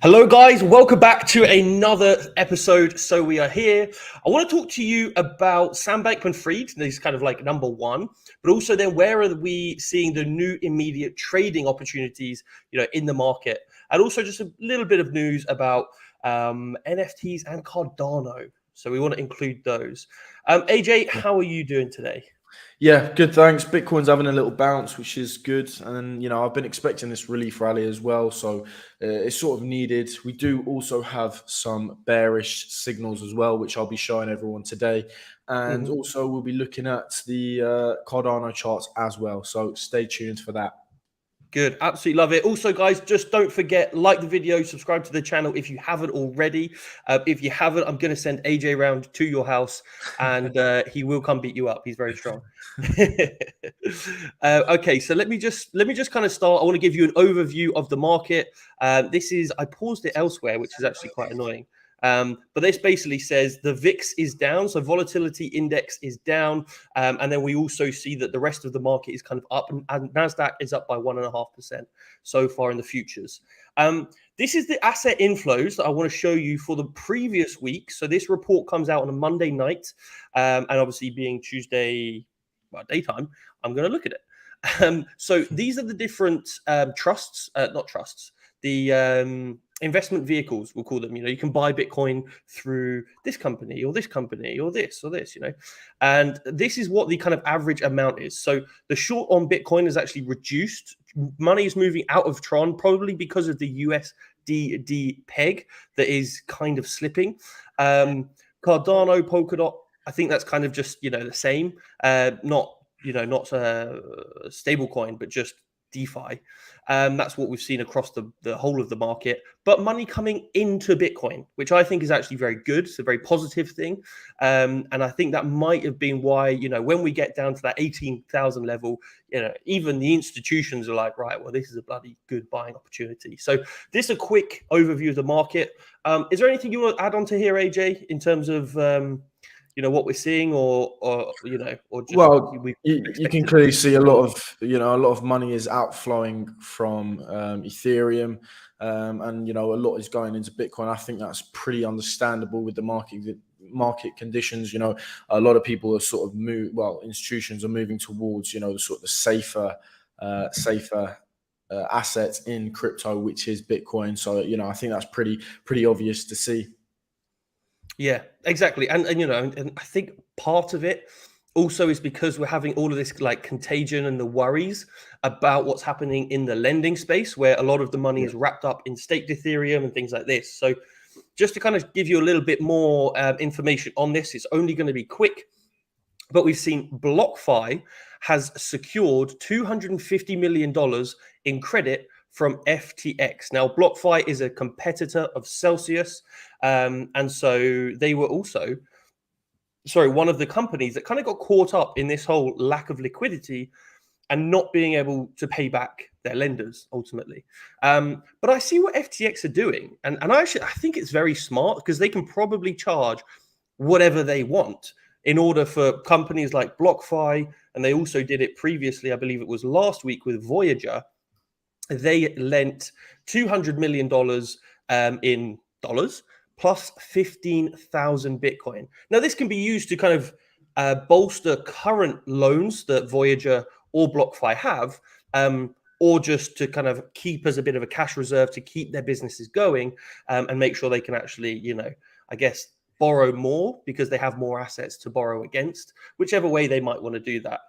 Hello, guys. Welcome back to another episode. So we are here. I want to talk to you about Sam Bankman-Fried. This is kind of like number one, but also then where are we seeing the new immediate trading opportunities, in the market, and also just a little bit of news about NFTs and Cardano. So we want to include those. AJ, how are you doing today? Yeah, good, thanks. Bitcoin's having a little bounce, which is good. And, I've been expecting this relief rally as well. So it's sort of needed. We do also have some bearish signals as well, which I'll be showing everyone today. And also we'll be looking at the Cardano charts as well. So stay tuned for that. Good. Absolutely love it. Also, guys, just don't forget, like the video, subscribe to the channel if you haven't already. If you haven't, I'm going to send AJ round to your house and he will come beat you up. He's very strong. Okay, so let me just kind of start. I want to give you an overview of the market. I paused it elsewhere, which is actually quite annoying. But this basically says the VIX is down, so volatility index is down, and then we also see that the rest of the market is kind of up, and Nasdaq is up by 1.5% so far in the futures. This is the asset inflows that I want to show you for the previous week. So this report comes out on a Monday night, and obviously being Tuesday, daytime, I'm going to look at it. So these are the different trusts, not trusts, the investment vehicles, we'll call them. You can buy Bitcoin through this company or this company or this, and this is what the kind of average amount is. So the short on Bitcoin is actually reduced. Money is moving out of Tron, probably because of the USDD peg that is kind of slipping. Cardano, Polkadot, I think that's kind of just the same, not a stable coin, but just DeFi. That's what we've seen across the whole of the market, but money coming into Bitcoin, which I think is actually very good. It's a very positive thing. And I think that might have been why, when we get down to that 18,000 level, even the institutions are like, right, well, this is a bloody good buying opportunity. So this is a quick overview of the market. Is there anything you want to add on to here, AJ, in terms of, what we're seeing, or just, well, you can clearly see a lot of money is outflowing from Ethereum, and a lot is going into Bitcoin. I think that's pretty understandable with the market conditions. A lot of people are sort of institutions are moving towards the sort of the safer assets in crypto, which is Bitcoin. So I think that's pretty obvious to see. Yeah, exactly. And I think part of it also is because we're having all of this like contagion and the worries about what's happening in the lending space, where a lot of the money is wrapped up in staked Ethereum and things like this. So just to kind of give you a little bit more information on this, it's only going to be quick, but we've seen BlockFi has secured $250 million in credit from FTX. Now, BlockFi is a competitor of Celsius, and so they were also, one of the companies that kind of got caught up in this whole lack of liquidity and not being able to pay back their lenders ultimately. But I see what FTX are doing, and I think it's very smart, because they can probably charge whatever they want in order for companies like BlockFi, and they also did it previously, I believe it was last week with Voyager. They lent $200 million in dollars plus 15,000 Bitcoin. Now, this can be used to kind of bolster current loans that Voyager or BlockFi have, or just to kind of keep as a bit of a cash reserve to keep their businesses going, and make sure they can actually, I guess, borrow more because they have more assets to borrow against, whichever way they might want to do that.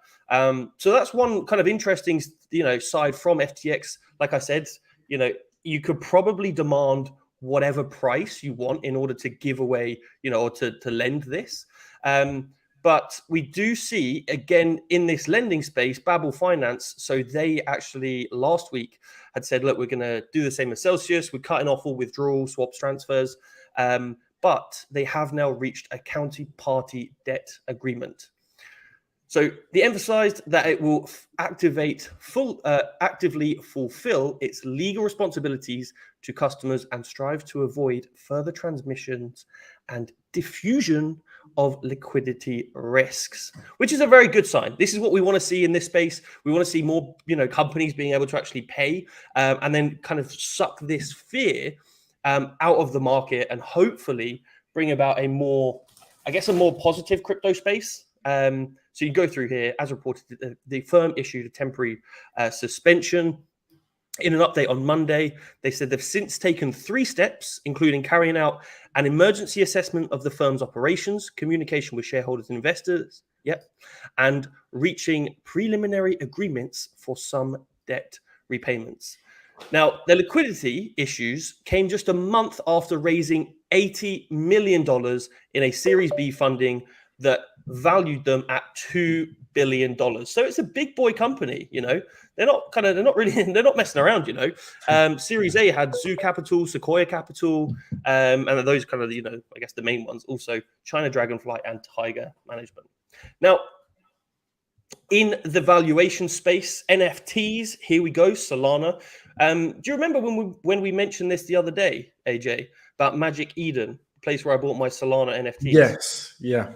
So that's one kind of interesting, side from FTX. Like I said, you could probably demand whatever price you want in order to give away, or to lend this. But we do see, again, in this lending space, Babel Finance. So they actually last week had said, look, we're going to do the same as Celsius. We're cutting off all withdrawals, swaps, transfers. But they have now reached a counterparty debt agreement. So they emphasized that it will actively fulfill its legal responsibilities to customers and strive to avoid further transmissions and diffusion of liquidity risks, which is a very good sign. This is what we want to see in this space. We want to see more, companies being able to actually pay, and then kind of suck this fear out of the market and hopefully bring about a more positive crypto space. So you go through here, as reported, the firm issued a temporary suspension. In an update on Monday, they said they've since taken 3 steps, including carrying out an emergency assessment of the firm's operations, communication with shareholders and investors, and reaching preliminary agreements for some debt repayments. Now, their liquidity issues came just a month after raising $80 million in a Series B funding that valued them at $2 billion. So it's a big boy company, They're not messing around, Series A had Zoo Capital, Sequoia Capital, and those kind of, I guess the main ones. Also, China Dragonfly and Tiger Management. Now, in the valuation space, NFTs, here we go, Solana. Do you remember when we mentioned this the other day, AJ, about Magic Eden, the place where I bought my Solana NFTs? Yes, yeah.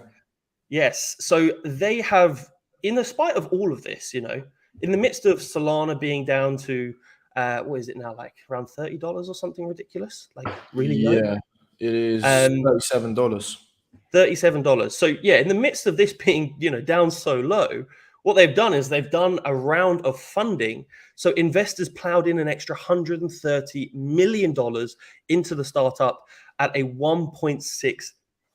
Yes. So they have, in spite of all of this, in the midst of Solana being down to, what is it now, like around $30 or something ridiculous? Like really low? Yeah, it is $37. $37. So yeah, in the midst of this being, down so low, what they've done is they've done a round of funding. So investors plowed in an extra $130 million into the startup at a $1.6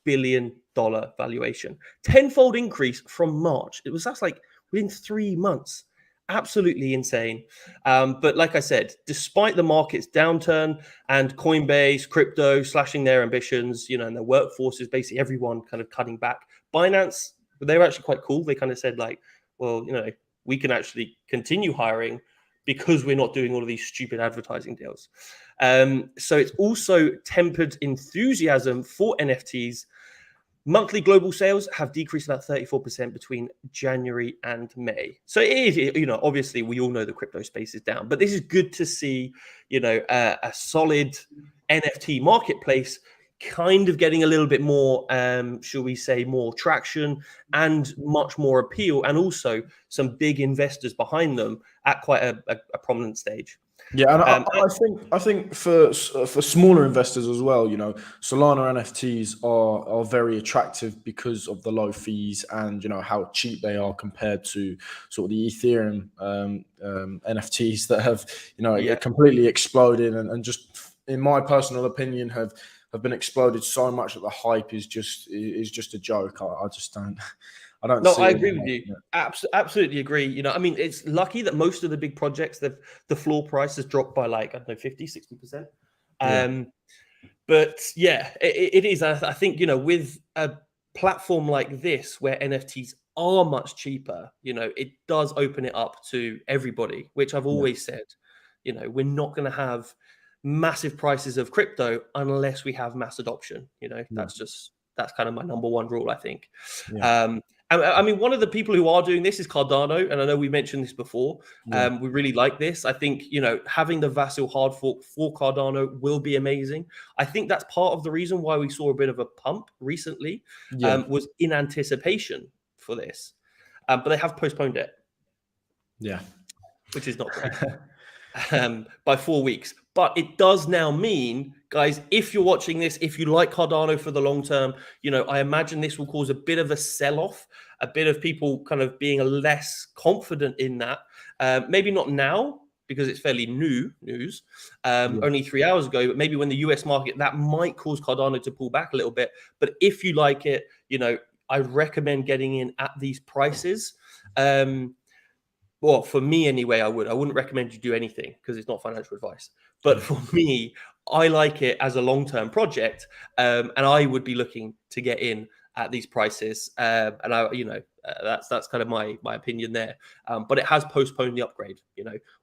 billion valuation. Tenfold increase from March. That's like within 3 months. Absolutely insane. But like I said, despite the market's downturn and Coinbase, crypto slashing their ambitions, and their workforce is basically everyone kind of cutting back. Binance, they were actually quite cool. They kind of said like, well, we can actually continue hiring because we're not doing all of these stupid advertising deals. So it's also tempered enthusiasm for NFTs. Monthly global sales have decreased about 34% between January and May. So it is, obviously we all know the crypto space is down, but this is good to see, a solid NFT marketplace kind of getting a little bit more, shall we say, more traction and much more appeal, and also some big investors behind them at quite a prominent stage. Yeah, and I think for smaller investors as well, Solana NFTs are very attractive because of the low fees and how cheap they are compared to sort of the Ethereum NFTs that have completely exploded and just, in my personal opinion, have been exploded so much that the hype is just a joke. I just don't. I don't. No, I agree with you. Absolutely agree. It's lucky that most of the big projects, the floor price has dropped by like, I don't know, 50, 60%. But yeah, it is. I think, with a platform like this where NFTs are much cheaper, it does open it up to everybody, which I've always said, we're not going to have massive prices of crypto unless we have mass adoption. That's kind of my number one rule, I think. One of the people who are doing this is Cardano, and I know we mentioned this before. We really like this. I think, having the Vasil hard fork for Cardano will be amazing. I think that's part of the reason why we saw a bit of a pump recently, was in anticipation for this. But they have postponed it. Yeah. Which is not great. By 4 weeks. But it does now mean, guys, if you're watching this, if you like Cardano for the long term, I imagine this will cause a bit of a sell-off, a bit of people kind of being less confident in that. Maybe not now, because it's fairly new news, only 3 hours ago, but maybe when the US market, that might cause Cardano to pull back a little bit. But if you like it, I recommend getting in at these prices. Well, for me anyway, I wouldn't recommend you do anything because it's not financial advice. But for me, I like it as a long-term project, and I would be looking to get in at these prices. And that's kind of my opinion there. But it has postponed the upgrade,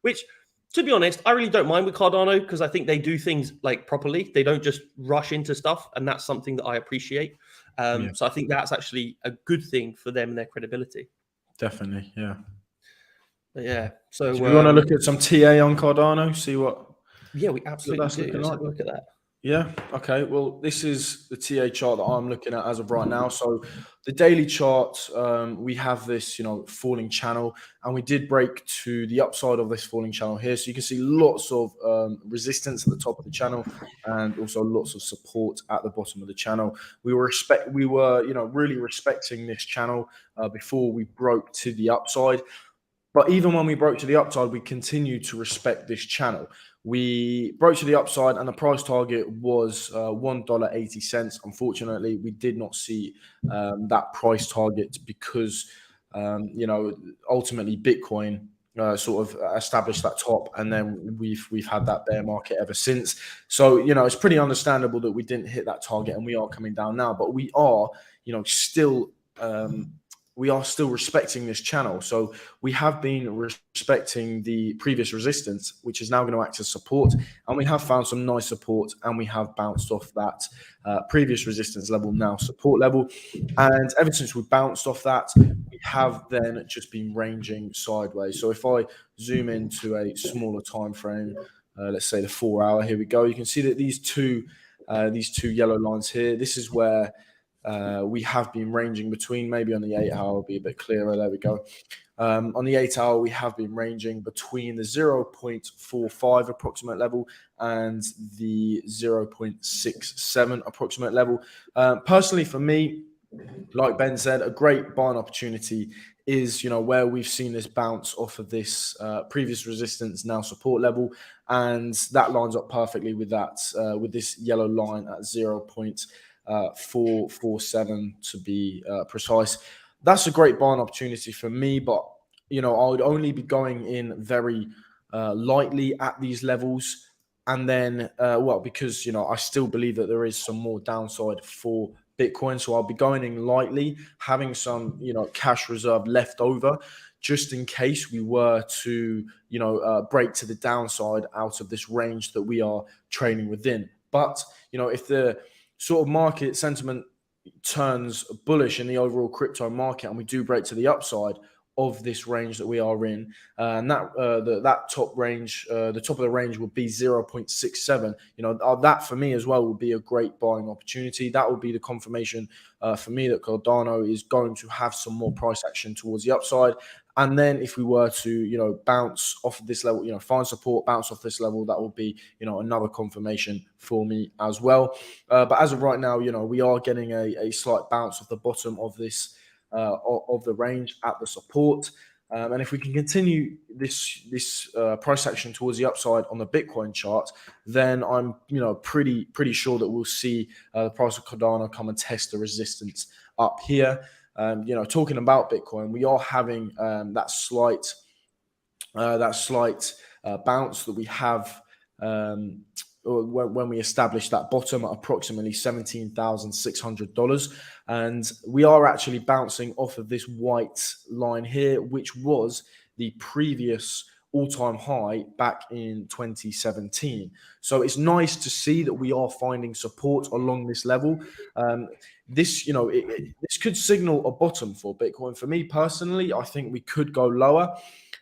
which, to be honest, I really don't mind with Cardano because I think they do things like properly. They don't just rush into stuff, and that's something that I appreciate. So I think that's actually a good thing for them and their credibility. Definitely, yeah. Yeah. So we want to look at some TA on Cardano, see what. Yeah, we absolutely do. Let's have a look at that. Yeah. Okay. Well, this is the TA chart that I'm looking at as of right now. So the daily chart, we have this, falling channel, and we did break to the upside of this falling channel here. So you can see lots of resistance at the top of the channel, and also lots of support at the bottom of the channel. We were really respecting this channel before we broke to the upside. But even when we broke to the upside, we continued to respect this channel. We broke to the upside, and the price target was $1.80. Unfortunately, we did not see that price target because, ultimately Bitcoin sort of established that top, and then we've had that bear market ever since. So it's pretty understandable that we didn't hit that target, and we are coming down now. But we are, still. We are still respecting this channel. So we have been respecting the previous resistance, which is now going to act as support. And we have found some nice support, and we have bounced off that previous resistance level, now support level. And ever since we bounced off that, we have then just been ranging sideways. So if I zoom into a smaller time frame, let's say the 4 hour, here we go. You can see that these two yellow lines here, this is where we have been ranging between. Maybe on the 8 hour will be a bit clearer. There we go. On the 8 hour, we have been ranging between the 0.45 approximate level and the 0.67 approximate level. Personally, for me, like Ben said, a great buying opportunity is, where we've seen this bounce off of this previous resistance, now support level, and that lines up perfectly with that, with this yellow line at 0.447 to be precise. That's a great buying opportunity for me, but I would only be going in very lightly at these levels. And then, because I still believe that there is some more downside for Bitcoin, so I'll be going in lightly, having some cash reserve left over, just in case we were to break to the downside out of this range that we are trading within. But if the sort of market sentiment turns bullish in the overall crypto market, and we do break to the upside of this range that we are in, and that top range, the top of the range would be 0.67. That for me as well would be a great buying opportunity. That would be the confirmation for me that Cardano is going to have some more price action towards the upside. And then if we were to, bounce off of this level, find support, bounce off this level, that will be, another confirmation for me as well. But as of right now, we are getting a slight bounce off the bottom of this, of the range at the support. And if we can continue this price action towards the upside on the Bitcoin chart, then I'm pretty sure that we'll see the price of Cardano come and test the resistance up here. Talking about Bitcoin, we are having that slight bounce that we have when we establish that bottom at approximately $17,600, and we are actually bouncing off of this white line here, which was the previous all-time high back in 2017. So it's nice to see that we are finding support along this level. This could signal a bottom for Bitcoin. For me personally, I think we could go lower,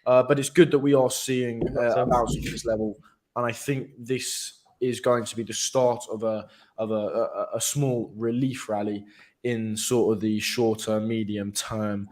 but it's good that we are seeing a bounce off this level, and I think this is going to be the start of a small relief rally in sort of the shorter, medium term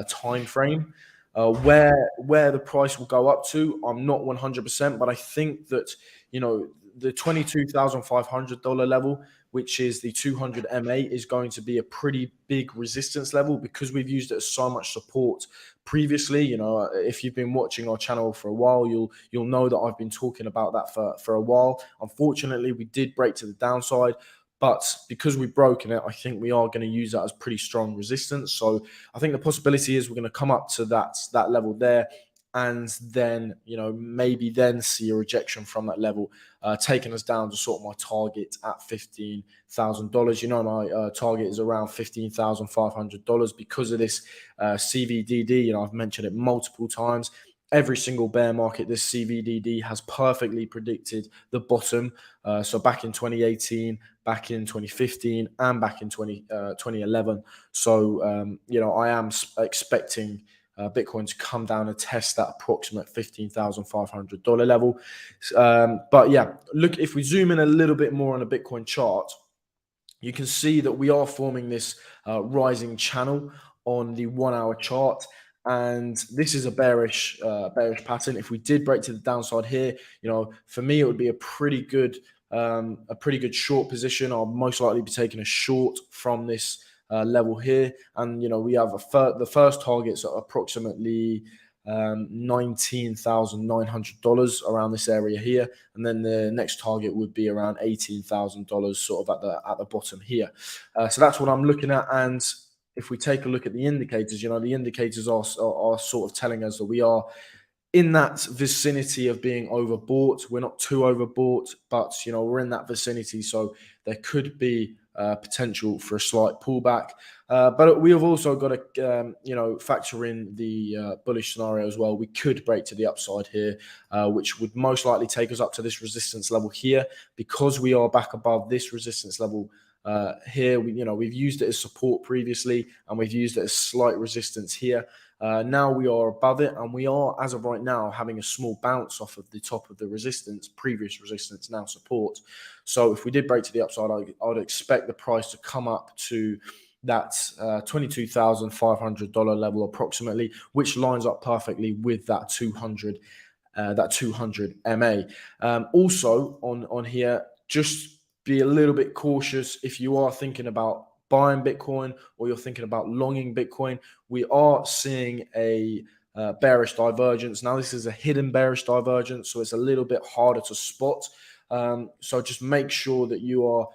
time frame. Where the price will go up to, I'm not 100%, but I think that the $22,500 level, which is the 200 MA, is going to be a pretty big resistance level because we've used it as so much support previously. If you've been watching our channel for a while, you'll know that I've been talking about that for a while. Unfortunately, we did break to the downside, but because we've broken it, I think we are going to use that as pretty strong resistance. So I think the possibility is we're going to come up to that level there, and then maybe then see a rejection from that level, taking us down to sort of my target at $15,000. My target is around $15,500 because of this CVDD. I've mentioned it multiple times. Every single bear market, this CVDD has perfectly predicted the bottom. So back in 2018, back in 2015, and back in 2011. So I am expecting Bitcoin to come down and test that approximate $15,500 level. But yeah, look, if we zoom in a little bit more on a Bitcoin chart, you can see that we are forming this rising channel on the 1 hour chart. And this is a bearish pattern. If we did break to the downside here, for me, it would be a pretty good short position. I'll most likely be taking a short from this level here. And, we have the first targets at approximately $19,900 around this area here, and then the next target would be around $18,000, sort of at the bottom here. So that's what I'm looking at. And if we take a look at the indicators, the indicators are sort of telling us that we are in that vicinity of being overbought. We're not too overbought, but we're in that vicinity, so there could be potential for a slight pullback. But we have also got to factor in the bullish scenario as well. We could break to the upside here, which would most likely take us up to this resistance level here. Because we are back above this resistance level here, we've used it as support previously, and we've used it as slight resistance here. Now we are above it, and we are, as of right now, having a small bounce off of the top of the resistance, previous resistance, now support. So if we did break to the upside, I would expect the price to come up to that $22,500 level approximately, which lines up perfectly with that 200 MA. Also on here, just be a little bit cautious if you are thinking about buying Bitcoin or you're thinking about longing Bitcoin. We are seeing a bearish divergence. Now, this is a hidden bearish divergence, so it's a little bit harder to spot. So just make sure that you are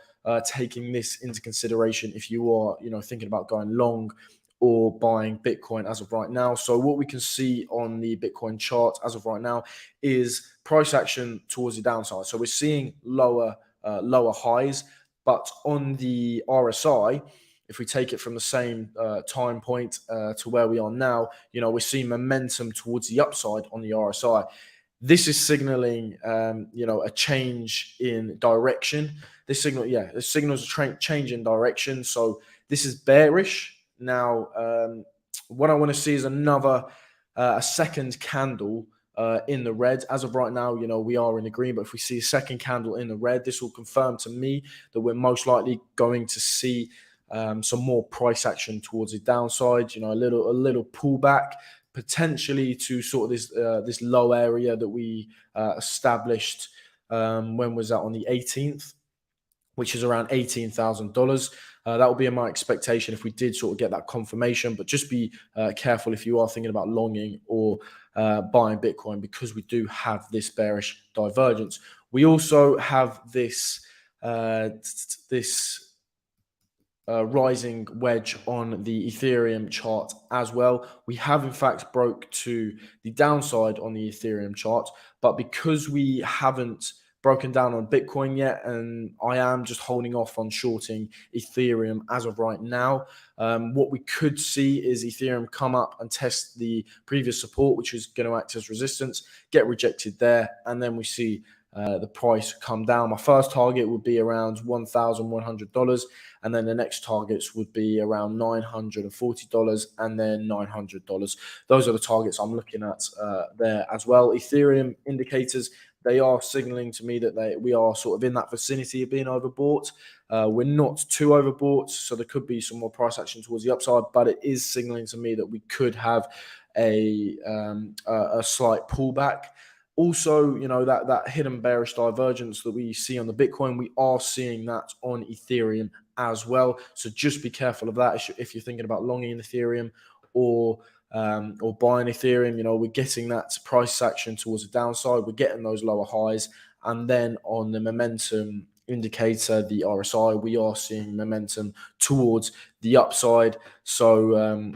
taking this into consideration if you are, thinking about going long or buying Bitcoin as of right now. So what we can see on the Bitcoin chart as of right now is price action towards the downside. So we're seeing lower highs, but on the RSI, if we take it from the same time point to where we are now, we're seeing momentum towards the upside on the RSI. This is signaling, a change in direction. This signals a change in direction. So this is bearish. Now, what I want to see is a second candle in the red. As of right now, we are in the green, but if we see a second candle in the red, this will confirm to me that we're most likely going to see some more price action towards the downside. A little pullback, potentially to sort of this low area that we established. When was that? On the 18th, which is around $18,000. That will be my expectation if we did sort of get that confirmation. But just be careful if you are thinking about longing or buying Bitcoin, because we do have this bearish divergence. We also have this rising wedge on the Ethereum chart as well. We have in fact broke to the downside on the Ethereum chart, but because we haven't broken down on Bitcoin yet, and I am just holding off on shorting Ethereum as of right now, what we could see is Ethereum come up and test the previous support, which is going to act as resistance, get rejected there, and then we see the price come down. My first target would be around $1,100, and then the next targets would be around $940 and then $900. Those are the targets I'm looking at there as well. Ethereum indicators, they are signaling to me that we are sort of in that vicinity of being overbought. We're not too overbought, so there could be some more price action towards the upside, but it is signaling to me that we could have a slight pullback. Also, that hidden bearish divergence that we see on the Bitcoin, we are seeing that on Ethereum as well. So just be careful of that if you're thinking about longing Ethereum or buying Ethereum. We're getting that price action towards the downside. We're getting those lower highs, and then on the momentum indicator, the RSI, we are seeing momentum towards the upside. So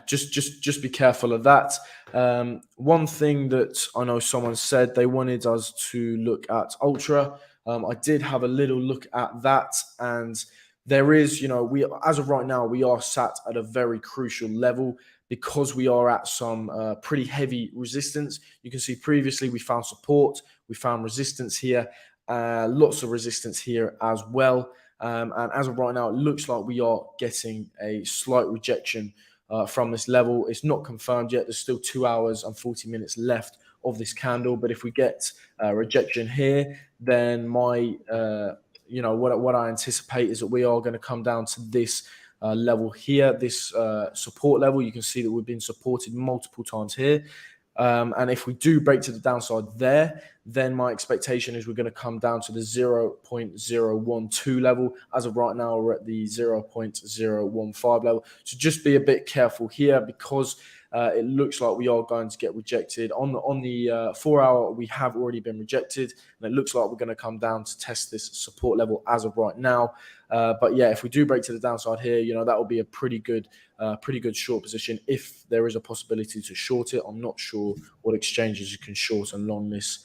just be careful of that. One thing that I know someone said they wanted us to look at Ultra. I did have a little look at that, and there is, we as of right now, we are sat at a very crucial level because we are at some pretty heavy resistance. You can see previously we found support, we found resistance here, lots of resistance here as well. And as of right now, it looks like we are getting a slight rejection from this level. It's not confirmed yet. There's still 2 hours and 40 minutes left of this candle. But if we get rejection here, then what I anticipate is that we are going to come down to this level here, this support level. You can see that we've been supported multiple times here. And if we do break to the downside there, then my expectation is we're going to come down to the 0.012 level. As of right now, we're at the 0.015 level. So just be a bit careful here, because it looks like we are going to get rejected. On the 4 hour, we have already been rejected, and it looks like we're going to come down to test this support level as of right now. But yeah, if we do break to the downside here, that will be a pretty good short position if there is a possibility to short it. I'm not sure what exchanges you can short and long this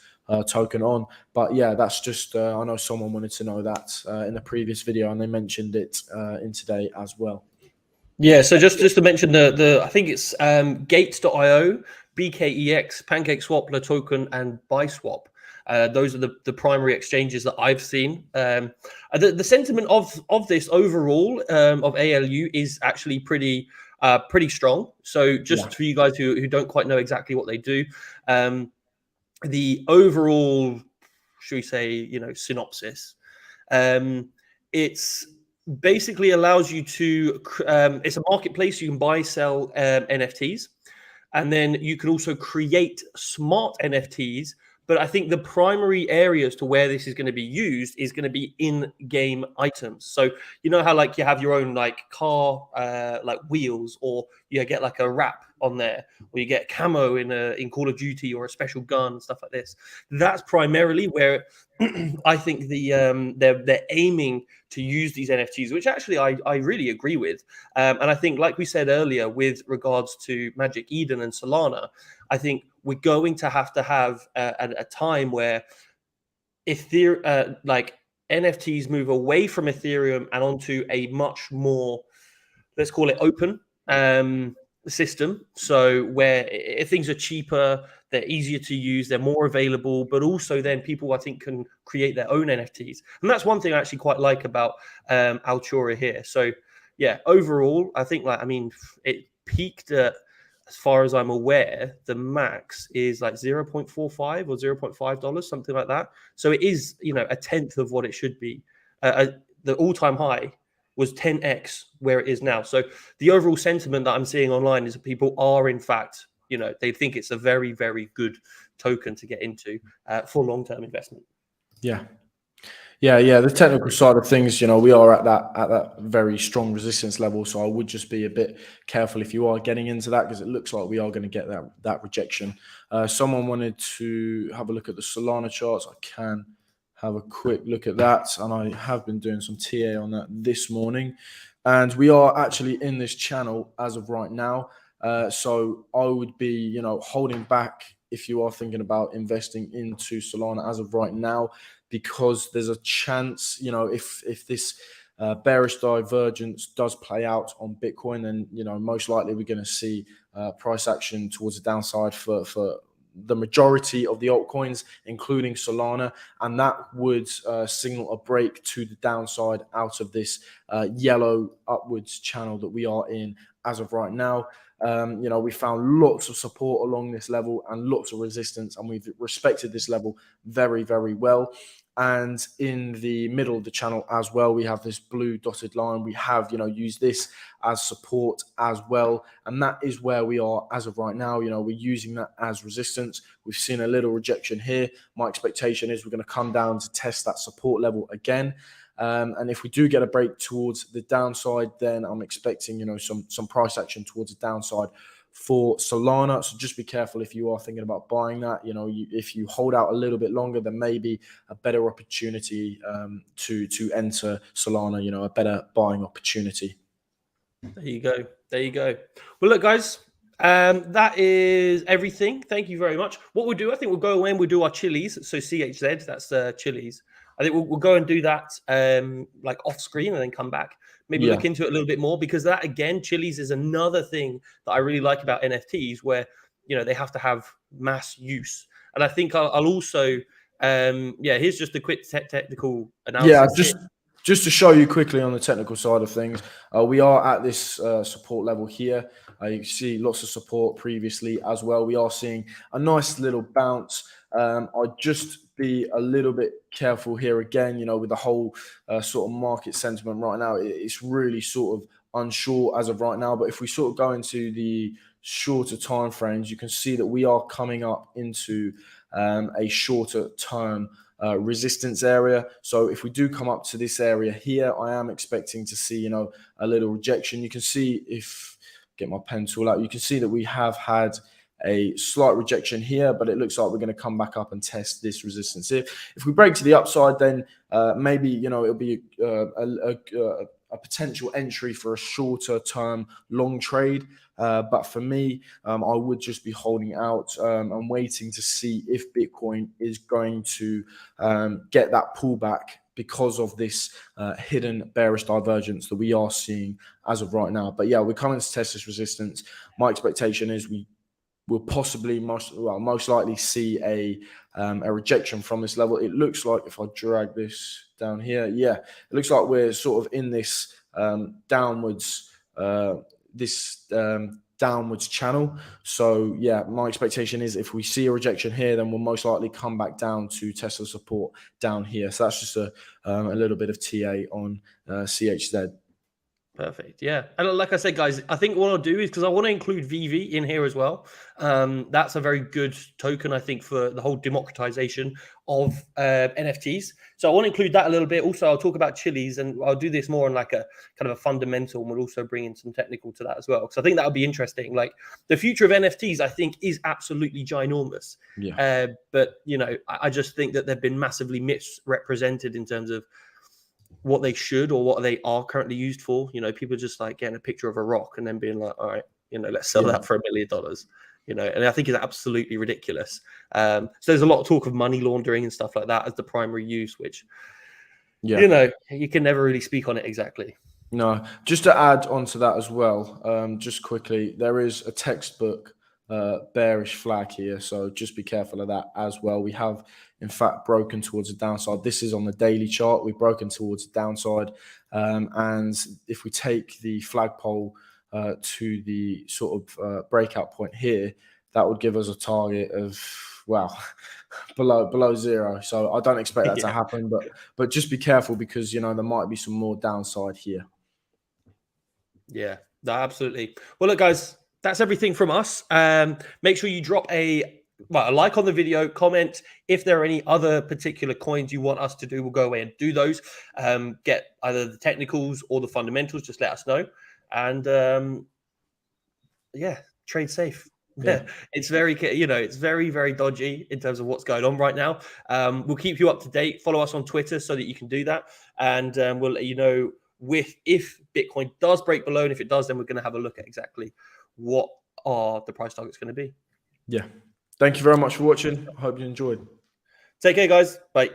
token on, but yeah, that's just I know someone wanted to know that in the previous video, and they mentioned it in today as well. Yeah, so just to mention the I think it's Gates.io, BKEX, PancakeSwap, LaToken, and BuySwap. Those are the primary exchanges that I've seen. The sentiment of this overall of ALU is actually pretty strong. So just for you guys who don't quite know exactly what they do, the overall, should we say, synopsis, it's basically allows you to it's a marketplace. You can buy, sell NFTs, and then you can also create smart NFTs. But I think the primary areas to where this is going to be used is going to be in-game items. So you know how like you have your own like car like wheels, or you get like a wrap on there, or you get camo in Call of Duty, or a special gun and stuff like this. That's primarily where I think they're aiming to use these NFTs, which actually I really agree with. And I think, like we said earlier, with regards to Magic Eden and Solana, I think we're going to have a time where like NFTs move away from Ethereum and onto a much more, let's call it, open system. So where if things are cheaper, they're easier to use, they're more available, but also then people, I think, can create their own NFTs. And that's one thing I actually quite like about Altura here. So yeah, overall, I think it peaked at, as far as I'm aware, the max is like 0.45 or $0.5, something like that. So it is, a tenth of what it should be. The all-time high was 10x where it is now. So the overall sentiment that I'm seeing online is that people are, in fact, they think it's a very, very good token to get into for long-term investment. Yeah. The technical side of things, we are at that very strong resistance level. So I would just be a bit careful if you are getting into that, because it looks like we are going to get that rejection. Someone wanted to have a look at the Solana charts. I can have a quick look at that, and I have been doing some TA on that this morning, and we are actually in this channel as of right now. So I would be, holding back if you are thinking about investing into Solana as of right now, because there's a chance, if this bearish divergence does play out on Bitcoin, then most likely we're going to see price action towards the downside for the majority of the altcoins, including Solana, and that would signal a break to the downside out of this yellow upwards channel that we are in as of right now. We found lots of support along this level and lots of resistance, and we've respected this level very, very well. And in the middle of the channel as well, we have this blue dotted line. We have, used this as support as well. And that is where we are as of right now. We're using that as resistance. We've seen a little rejection here. My expectation is we're going to come down to test that support level again. And if we do get a break towards the downside, then I'm expecting, some price action towards the downside for Solana. So just be careful if you are thinking about buying that. If you hold out a little bit longer, there may be a better opportunity to enter Solana, a better buying opportunity. There you go. Well, look, guys, that is everything. Thank you very much. What we'll do, I think we'll go away and we'll do our chilies. So CHZ, that's chilies. I think we'll go and do that like off screen and then come back. Maybe look into it a little bit more, because that, again, chilies is another thing that I really like about NFTs, where, they have to have mass use. And I think I'll also, here's just a quick technical analysis. Just to show you quickly on the technical side of things, we are at this support level here. You can see lots of support previously as well. We are seeing a nice little bounce. I'd just be a little bit careful here again, with the whole sort of market sentiment right now. It's really sort of unsure as of right now. But if we sort of go into the shorter time frames, you can see that we are coming up into a shorter term resistance area. So if we do come up to this area here, I am expecting to see, a little rejection. You can see, if get my pen tool out, you can see that we have had a slight rejection here, but it looks like we're going to come back up and test this resistance here. If we break to the upside, then maybe, it'll be a potential entry for a shorter term long trade. But for me, I would just be holding out and waiting to see if Bitcoin is going to get that pullback because of this hidden bearish divergence that we are seeing as of right now. But yeah, we're coming to test this resistance. My expectation is we will possibly most likely see a rejection from this level. It looks like, if I drag this down here, yeah, it looks like we're sort of in this downwards downwards channel. So yeah, my expectation is if we see a rejection here, then we'll most likely come back down to test the support down here. So that's just a little bit of TA on CHZ. Perfect. Yeah. And like I said, guys, I think what I'll do is, because I want to include VV in here as well. That's a very good token, I think, for the whole democratization of NFTs. So I want to include that a little bit. Also, I'll talk about chilies, and I'll do this more on like a kind of a fundamental, and we'll also bring in some technical to that as well. Because I think that'll be interesting. Like the future of NFTs, I think, is absolutely ginormous. Yeah. But, I just think that they've been massively misrepresented in terms of what they should or what they are currently used for. People just like getting a picture of a rock and then being like, all right, let's sell that for $1 million. And I think it's absolutely ridiculous. So there's a lot of talk of money laundering and stuff like that as the primary use, which, you can never really speak on it exactly. No, just to add on to that as well, just quickly, there is a textbook bearish flag here, so just be careful of that as well. We have, in fact, broken towards the downside. This is on the daily chart. We've broken towards the downside, and if we take the flagpole to the sort of breakout point here, that would give us a target of below zero. So I don't expect that to happen, but just be careful because there might be some more downside here. Yeah, no, absolutely. Well, look, guys, that's everything from us. Make sure you drop a like on the video, comment if there are any other particular coins you want us to do. We'll go away and do those. Get either the technicals or the fundamentals. Just let us know. And trade safe. Yeah, it's very, it's very, very dodgy in terms of what's going on right now. We'll keep you up to date. Follow us on Twitter so that you can do that, and we'll let you know if Bitcoin does break below, and if it does, then we're going to have a look at exactly what are the price targets going to be. Yeah. Thank you very much for watching. I hope you enjoyed. Take care, guys. Bye.